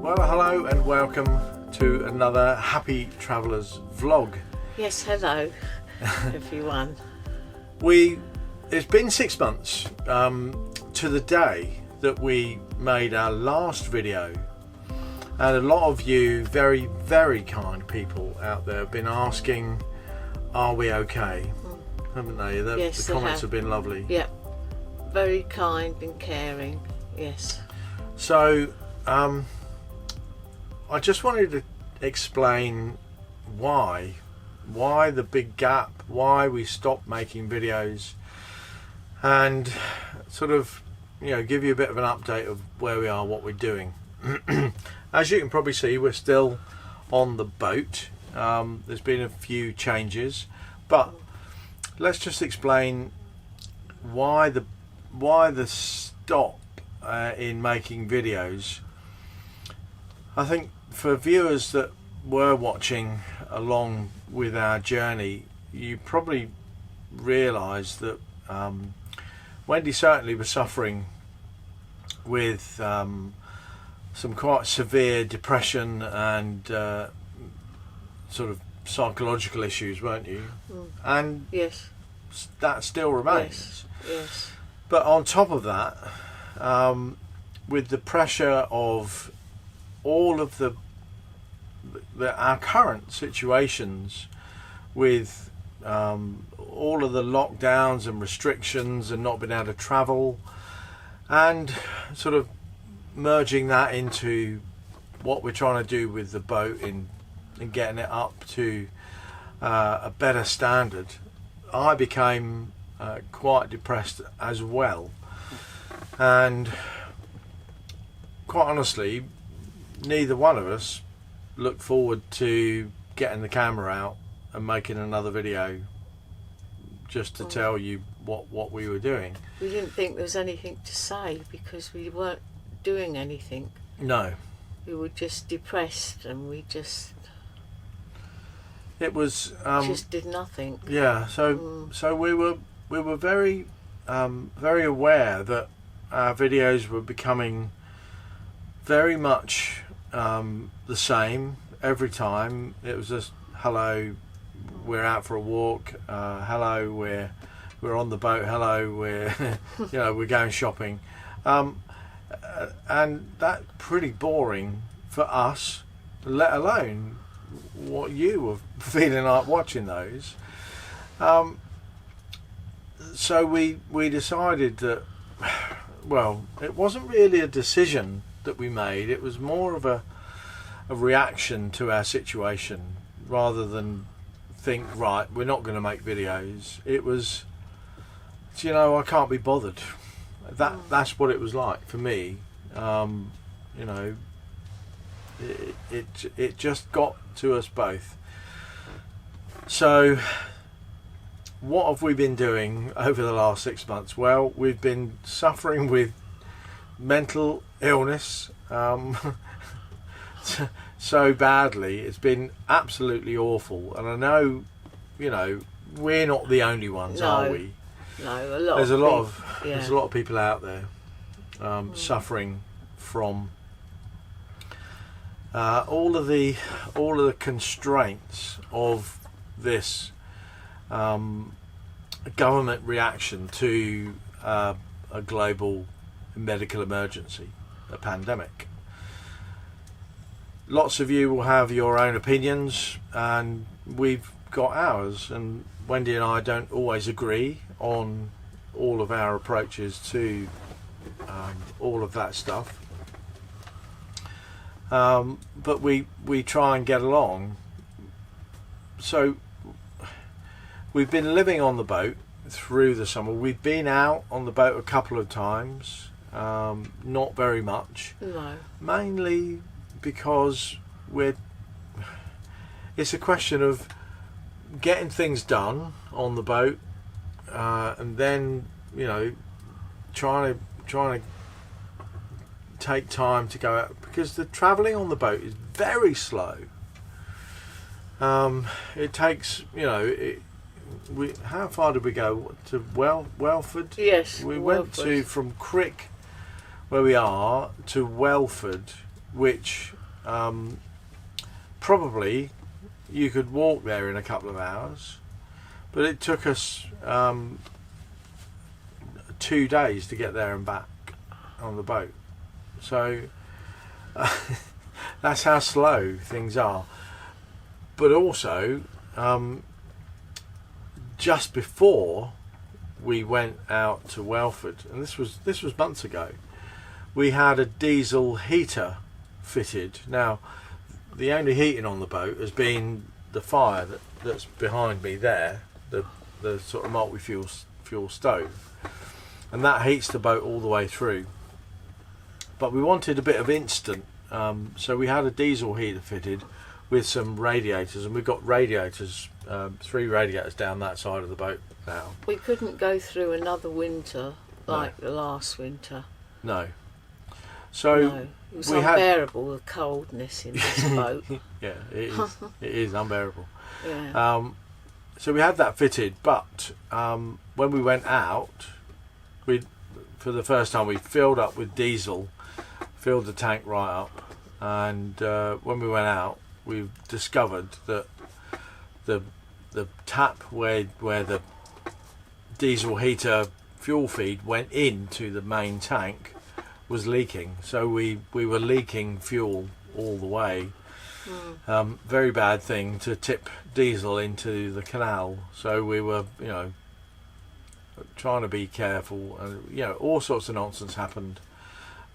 Well, hello and welcome to another Happy Travellers vlog. Yes, hello everyone. It's been 6 months to the day that we made our last video, and a lot of you very, very kind people out there have been asking, are we okay? Haven't they? Yes, the comments have been lovely. Yep, very kind and caring, yes. So I just wanted to explain why the big gap, why we stopped making videos, and sort of, you know, give you a bit of an update of where we are, what we're doing. As you can probably see, we're still on the boat. There's been a few changes, but let's just explain why the stop in making videos. I think for viewers that were watching along with our journey, you probably realised that Wendy certainly was suffering with some quite severe depression and sort of psychological issues, weren't you? And yes, that still remains. Yes. But on top of that, with the pressure of all of our current situations, with all of the lockdowns and restrictions and not being able to travel, and sort of merging that into what we're trying to do with the boat and getting it up to a better standard, I became quite depressed as well. And quite honestly, neither one of us looked forward to getting the camera out and making another video just to tell you what we were doing. We didn't think there was anything to say because we weren't doing anything. No. We were just depressed and we just... It was... just did nothing. Yeah, so we were very very aware that our videos were becoming very much the same every time. It was just, hello, we're out for a walk, hello, we're on the boat, hello, we're you know, we're going shopping, and that's pretty boring for us, let alone what you were feeling like watching those. So we decided that, well, it wasn't really a decision that we made, it was more of a reaction to our situation, rather than think, right, we're not going to make videos. It was, you know, I can't be bothered. That's what it was like for me. You know, it just got to us both. So what have we been doing over the last 6 months? Well, we've been suffering with mental illness so badly. It's been absolutely awful, and I know, you know, we're not the only ones, are we? No, there's a lot of people out there suffering from all of the constraints of this government reaction to a global medical emergency, a pandemic. Lots of you will have your own opinions, and we've got ours, and Wendy and I don't always agree on all of our approaches to all of that stuff, but we try and get along. So we've been living on the boat through the summer. We've been out on the boat a couple of times, not very much. No. Mainly because it's a question of getting things done on the boat, and then, you know, trying to take time to go out, because the travelling on the boat is very slow. It takes, you know, how far did we go? To Welford? Yes, we Welford. went from Crick, where we are, to Welford which probably you could walk there in a couple of hours, but it took us 2 days to get there and back on the boat. So that's how slow things are. But also, just before we went out to Welford, and this was months ago, we had a diesel heater fitted. Now, the only heating on the boat has been the fire that's behind me there, the sort of multi-fuel stove, and that heats the boat all the way through. But we wanted a bit of instant, so we had a diesel heater fitted with some radiators, and we've got radiators, 3 radiators down that side of the boat now. We couldn't go through another winter like the last winter. No. So no. It was unbearable, the coldness in this boat. Yeah, it is. It is unbearable. Yeah. So we had that fitted, but when we went out, for the first time we filled up with diesel, filled the tank right up, and when we went out, we discovered that the tap where the diesel heater fuel feed went into the main tank was leaking. So we were leaking fuel all the way. Very bad thing to tip diesel into the canal. So we were, trying to be careful, and all sorts of nonsense happened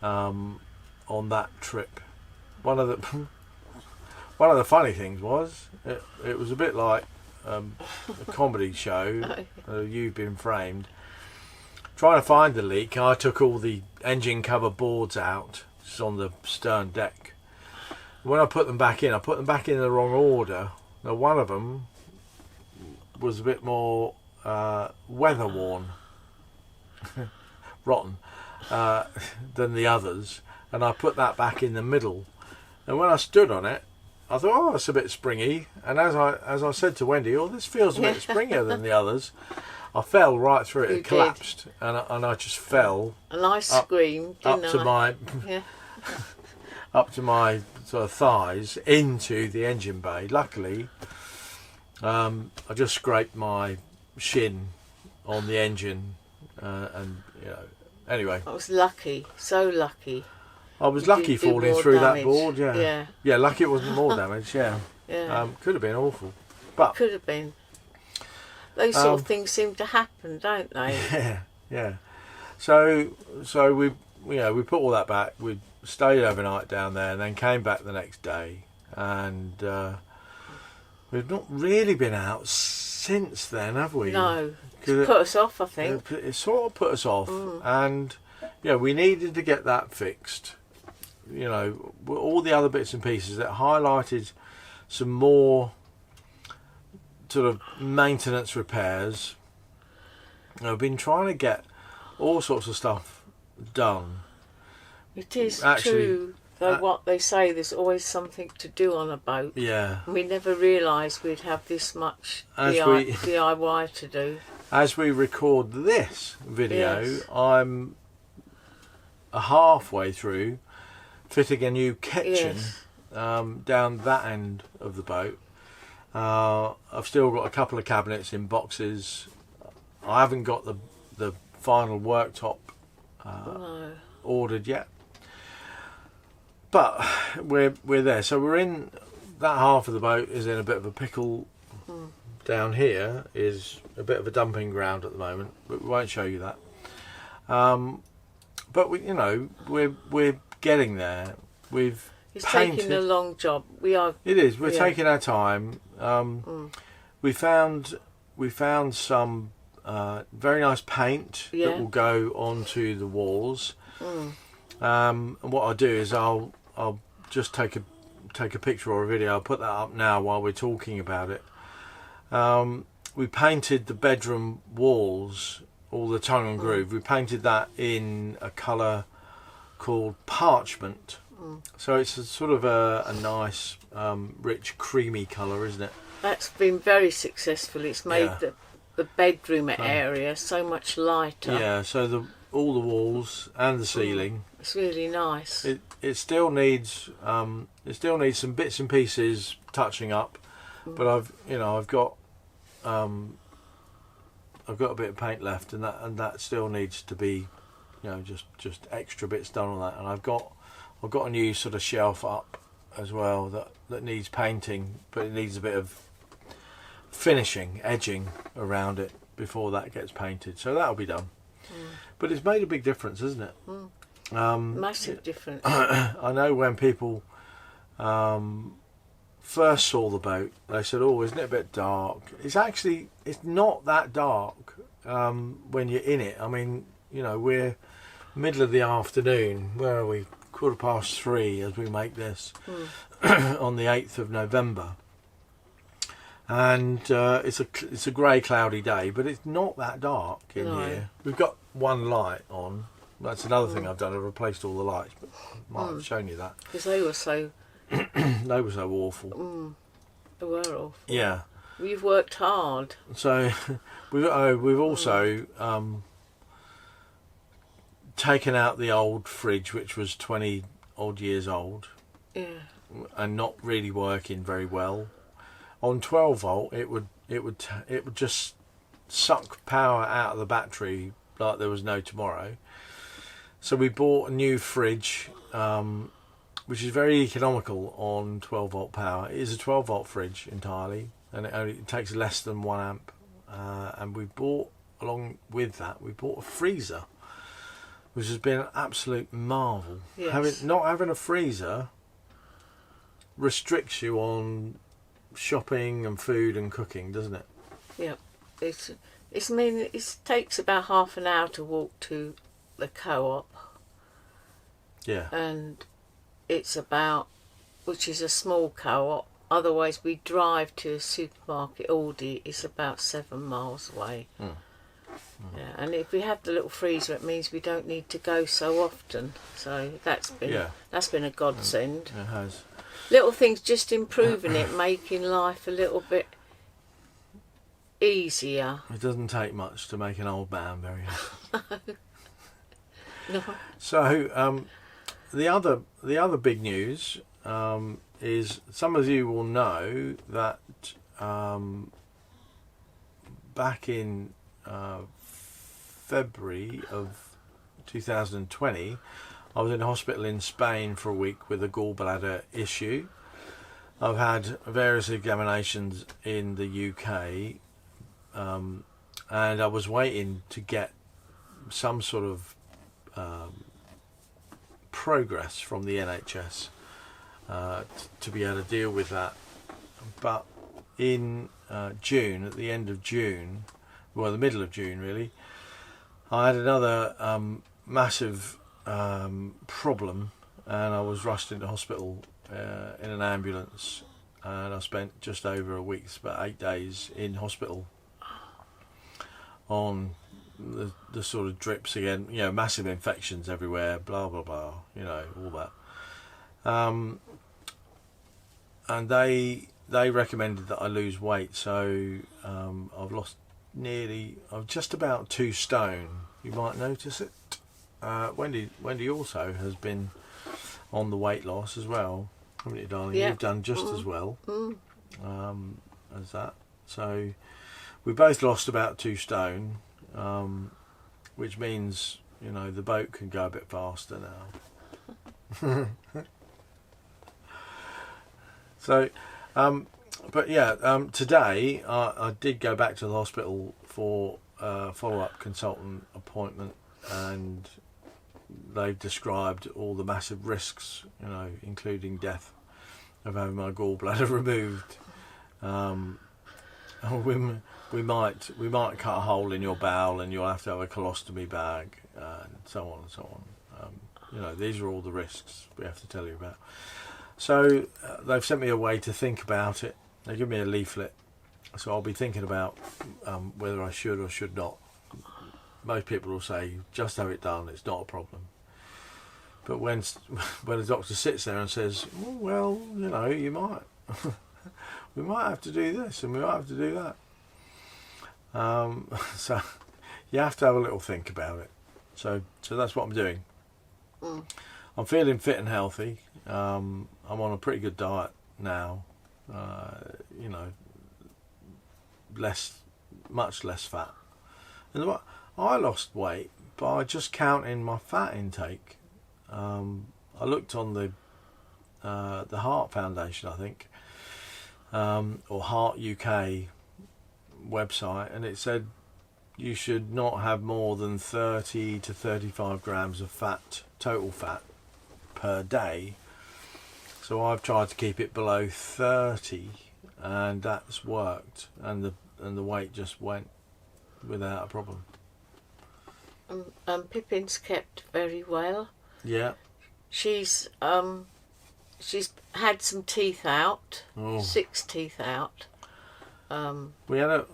on that trip. One of the funny things was it was a bit like a comedy show. You've Been Framed. Trying to find the leak, I took all the engine cover boards out, just on the stern deck. When I put them back in in the wrong order. Now, one of them was a bit more weather worn, rotten, than the others, and I put that back in the middle. And when I stood on it, I thought, oh, it's a bit springy. And as I said to Wendy, oh, this feels a bit springier than the others. I fell right through it. It collapsed, and I just fell. And I screamed, up to my up to my sort of thighs into the engine bay. Luckily, I just scraped my shin on the engine, and anyway. I was lucky, so lucky. I was lucky falling through that board. Yeah. Lucky it wasn't more damage. Yeah. Could have been awful, but could have been. Those sort of things seem to happen, don't they? Yeah. So we put all that back. We stayed overnight down there, and then came back the next day, and we've not really been out since then, have we? No, it's put us off, I think. It sort of put us off, and we needed to get that fixed. All the other bits and pieces that highlighted some more sort of maintenance repairs. I've been trying to get all sorts of stuff done. It is true, though, what they say, there's always something to do on a boat. Yeah. We never realised we'd have this much DIY to do. As we record this video, yes. I'm halfway through fitting a new kitchen down that end of the boat. I've still got a couple of cabinets in boxes. I haven't got the final worktop ordered yet, but we're there. So we're in that half of the boat is in a bit of a pickle. Down here is a bit of a dumping ground at the moment, but we won't show you that. But we're getting there. It's taking a long job. We are. It is. We're taking our time. We found some very nice paint that will go onto the walls. And what I'll do is I'll just take a picture or a video. I'll put that up now while we're talking about it. We painted the bedroom walls, all the tongue and groove. We painted that in a colour called parchment. So it's a sort of a nice, rich, creamy colour, isn't it? That's been very successful. It's made the bedroom area so much lighter. Yeah, so all the walls and the ceiling. It's really nice. It still needs some bits and pieces touching up, but I've got a bit of paint left, and that still needs to be, just extra bits done on that. And I've got a new sort of shelf up as well that needs painting, but it needs a bit of finishing, edging around it before that gets painted. So that'll be done. But it's made a big difference, hasn't it? Massive difference. I know when people first saw the boat, they said, "Oh, isn't it a bit dark?" It's not that dark when you're in it. I mean, we're middle of the afternoon. Where are we? 3:15 as we make this on the 8th of November. And it's a grey, cloudy day, but it's not that dark in here. We've got one light on. That's another thing I've done. I've replaced all the lights, but I might have shown you that. Because they were so... They were so awful. They were awful. Yeah. We've worked hard. So we've also taken out the old fridge, which was 20 odd years old. Yeah. And not really working very well. On 12 volt, it would just suck power out of the battery like there was no tomorrow. So we bought a new fridge, which is very economical on 12 volt power. It is a 12 volt fridge entirely, and it takes less than 1 amp. And we bought, along with that, a freezer, which has been an absolute marvel. Yes. Not having a freezer restricts you on shopping and food and cooking, doesn't it? Yeah. It takes about half an hour to walk to the co-op. Yeah. And which is a small co-op. Otherwise, we drive to a supermarket, Aldi. It's about 7 miles away. Yeah, and if we have the little freezer, it means we don't need to go so often. So that's been a godsend. It has. Little things, just improving it, making life a little bit easier. It doesn't take much to make an old man very happy. No. So the other big news is some of you will know that back in February of 2020, I was in hospital in Spain for a week with a gallbladder issue. I've had various examinations in the UK, and I was waiting to get some sort of progress from the NHS to be able to deal with that. But in June, at the end of June, well, the middle of June really, I had another massive problem, and I was rushed into hospital in an ambulance, and I spent just over a week, about 8 days in hospital on the sort of drips again, massive infections everywhere, blah blah blah, all that. And they recommended that I lose weight, so I've just about 2 stone. You might notice it. Wendy also has been on the weight loss as well, haven't you, darling? Yeah. You've done just as well as that. So we both lost about 2 stone, which means the boat can go a bit faster now. So, but yeah, today I did go back to the hospital for a follow-up consultant appointment, and they've described all the massive risks, including death, of having my gallbladder removed. We might cut a hole in your bowel, and you'll have to have a colostomy bag, and so on and so on. These are all the risks we have to tell you about. So they've sent me a way to think about it. They give me a leaflet, so I'll be thinking about whether I should or should not. Most people will say, just have it done, it's not a problem. But when the doctor sits there and says, well, you might, we might have to do this and we might have to do that. So you have to have a little think about it. So that's what I'm doing. Mm. I'm feeling fit and healthy. I'm on a pretty good diet now. You know, much less fat. And what I lost weight by just counting my fat intake. I looked on the Heart Foundation, I think, or Heart UK website, and it said you should not have more than 30 to 35 grams of fat, total fat, per day. So I've tried to keep it below 30, and that's worked, and the weight just went without a problem. Pippin's kept very well. Yeah. She's had some teeth out, 6 teeth out. We had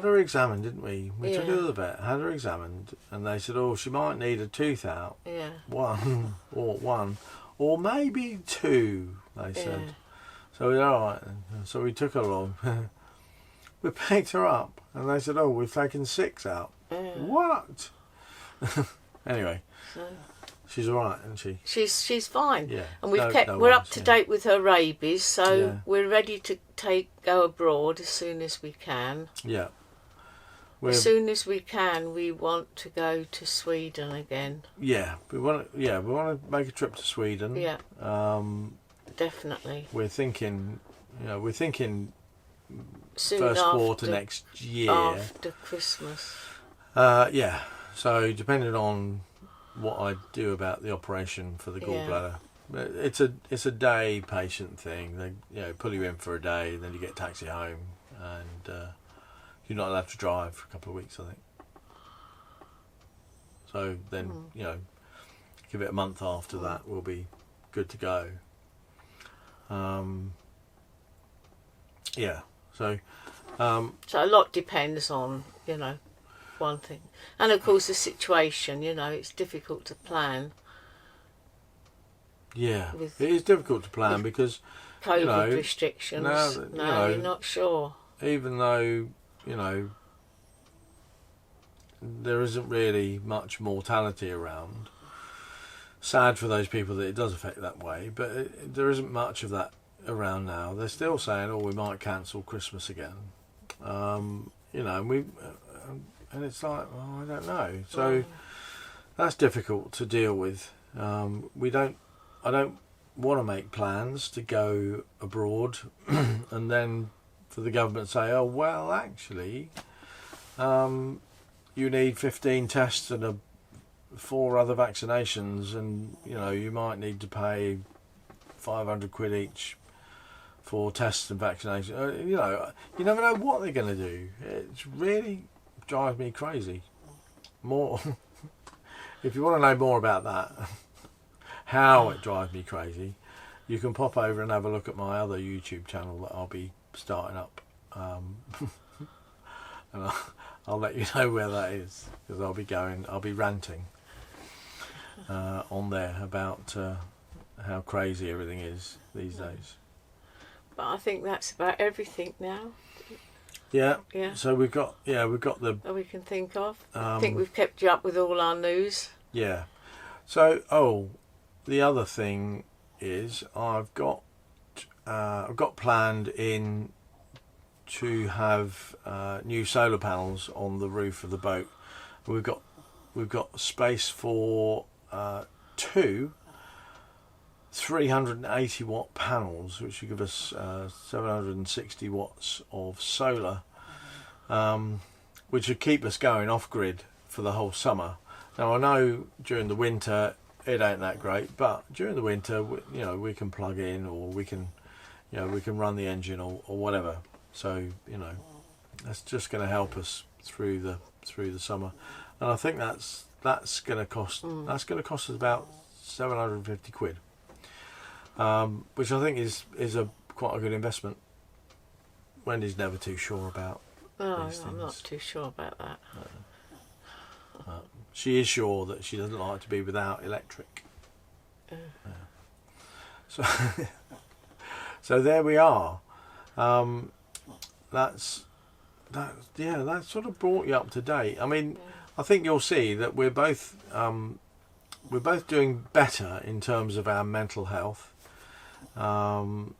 her examined, didn't we? We took her Yeah. to the vet, had her examined, and they said, "Oh, she might need a tooth out, Yeah. one, or maybe 2." They said. Yeah. So we all right. So we took her along. We picked her up, and they said, "Oh, we've taken 6 out." Yeah. What? Anyway, So she's all right, isn't she? she's fine. Yeah. And we're worries, up to date with her rabies, so Yeah. we're ready to go abroad as soon as we can. Yeah. As soon as we can, we want to go to Sweden again. Yeah, we want to make a trip to Sweden. Yeah. Definitely. We're thinking Soon first quarter after, next year. after Christmas. Yeah. So depending on what I do about the operation for the Yeah. gallbladder, it's a day patient thing. They pull you in for a day, then you get a taxi home, and you're not allowed to drive for a couple of weeks, I think. So then give it a month after that, we'll be good to go. Yeah. So So a lot depends on, one thing. And of course the situation, it's difficult to plan. yeah, With- it is difficult to plan because COVID restrictions. now, You're not sure. even though there isn't really much mortality around. Sad for those people that it does affect that way, but there isn't much of that around now. They're still saying, "Oh, we might cancel Christmas again," and it's like, I don't know. So that's difficult to deal with. I don't want to make plans to go abroad, and then for the government to say, "Oh, well, actually, you need 15 tests and 4 other vaccinations, and you might need to pay 500 quid each for tests and vaccinations." You never know what they're going to do. It really drives me crazy. More, if you want to know more about that, how it drives me crazy, you can pop over and have a look at my other YouTube channel that I'll be starting up, and I'll let you know where that is, because I'll be ranting on there about how crazy everything is these days. But I think that's about everything now. Yeah. Yeah. So we've got the That we can think of. I think we've kept you up with all our news. yeah. So the other thing is I've got planned in to have new solar panels on the roof of the boat. We've got space for 2 380 watt panels, which will give us 760 watts of solar, which would keep us going off grid for the whole summer. Now I know during the winter it ain't that great, but during the winter we can plug in, or we can run the engine or whatever. So that's just going to help us through the summer, and I think that's going to cost us about 750 quid, which I think is quite a good investment. Wendy's never too sure about these things. I'm not too sure about that. She is sure that she doesn't like to be without electric. So so there we are. That's sort of brought you up to date. I mean, I think you'll see that we're both doing better in terms of our mental health. You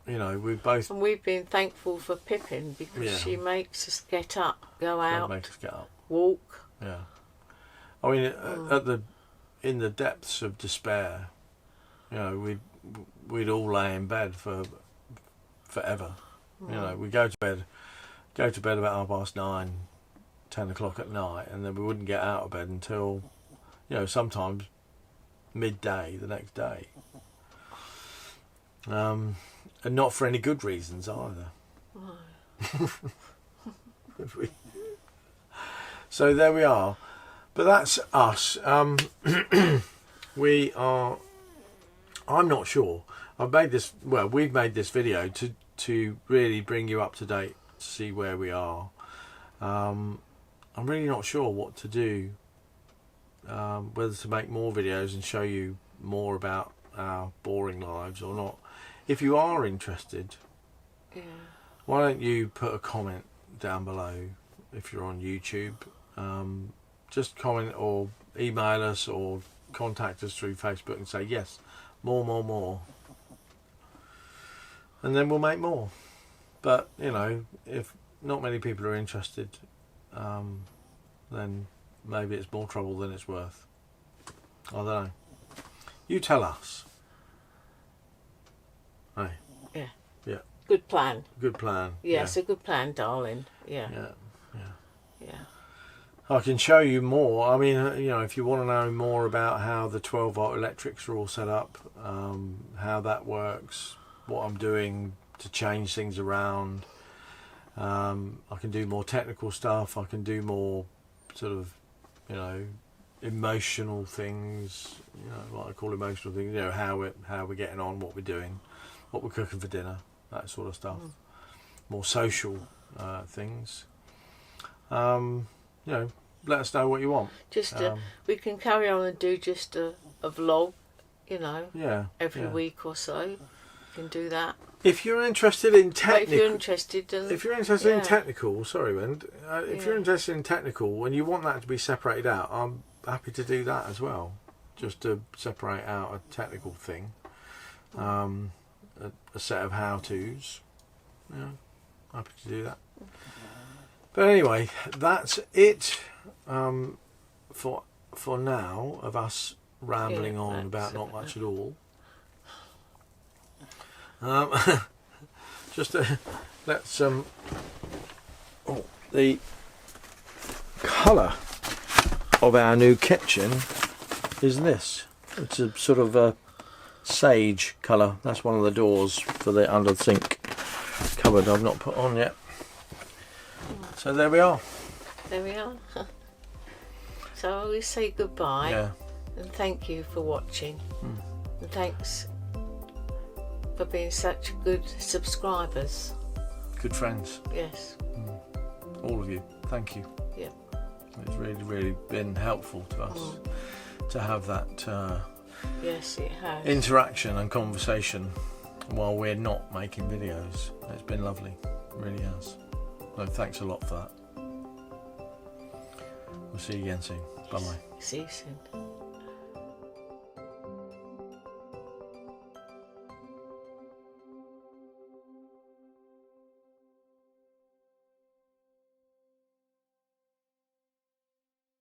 know, and we've been thankful for Pippin because she makes us get up, go out, makes us get up, walk. Yeah, I mean, in the depths of despair, you know, we'd all lay in bed for forever. You know, we go to bed about 9:30, 10 o'clock at night, and then we wouldn't get out of bed until, you know, sometimes midday the next day. And not for any good reasons either. So there we are. But that's us. We are. I'm not sure. We've made this video to really bring you up to date, to see where we are. I'm really not sure what to do. Whether to make more videos and show you more about our boring lives or not. If you are interested, why don't you put a comment down below if you're on YouTube. Just comment or email us or contact us through Facebook and say yes, more. And then we'll make more. But, you know, if not many people are interested, then maybe it's more trouble than it's worth. I don't know. You tell us. Hey. Yeah. Good plan. Good plan. Yeah, it's a good plan, darling. Yeah. I can show you more. I mean, you know, if you want to know more about how the 12-volt electrics are all set up, how that works, what I'm doing to change things around, I can do more technical stuff. I can do more sort of, you know, emotional things. You know, what I call emotional things. You know, how we're getting on, what we're doing, what we're cooking for dinner, that sort of stuff. More social things. You know, let us know what you want. We can carry on and do just a vlog, you know, every week or so. You can do that. If you're interested in technical, if you're interested in technical, sorry, Wind. If you're interested in technical and you want that to be separated out, I'm happy to do that as well. Just to separate out a technical thing, a set of how-tos. Yeah, happy to do that. But anyway, that's it for now of us rambling on about not much at all. Just let's the colour of our new kitchen is this. It's a sort of a sage colour. That's one of the doors for the under the sink cupboard I've not put on yet. So there we are. So we say goodbye and thank you for watching. And thanks for being such good subscribers. Good friends. Yes. All of you. Thank you. Yeah. It's really been helpful to us to have that yes, it has. interaction and conversation while we're not making videos. It's been lovely. It really has. So thanks a lot for that. We'll see you again soon. Bye bye. See you soon.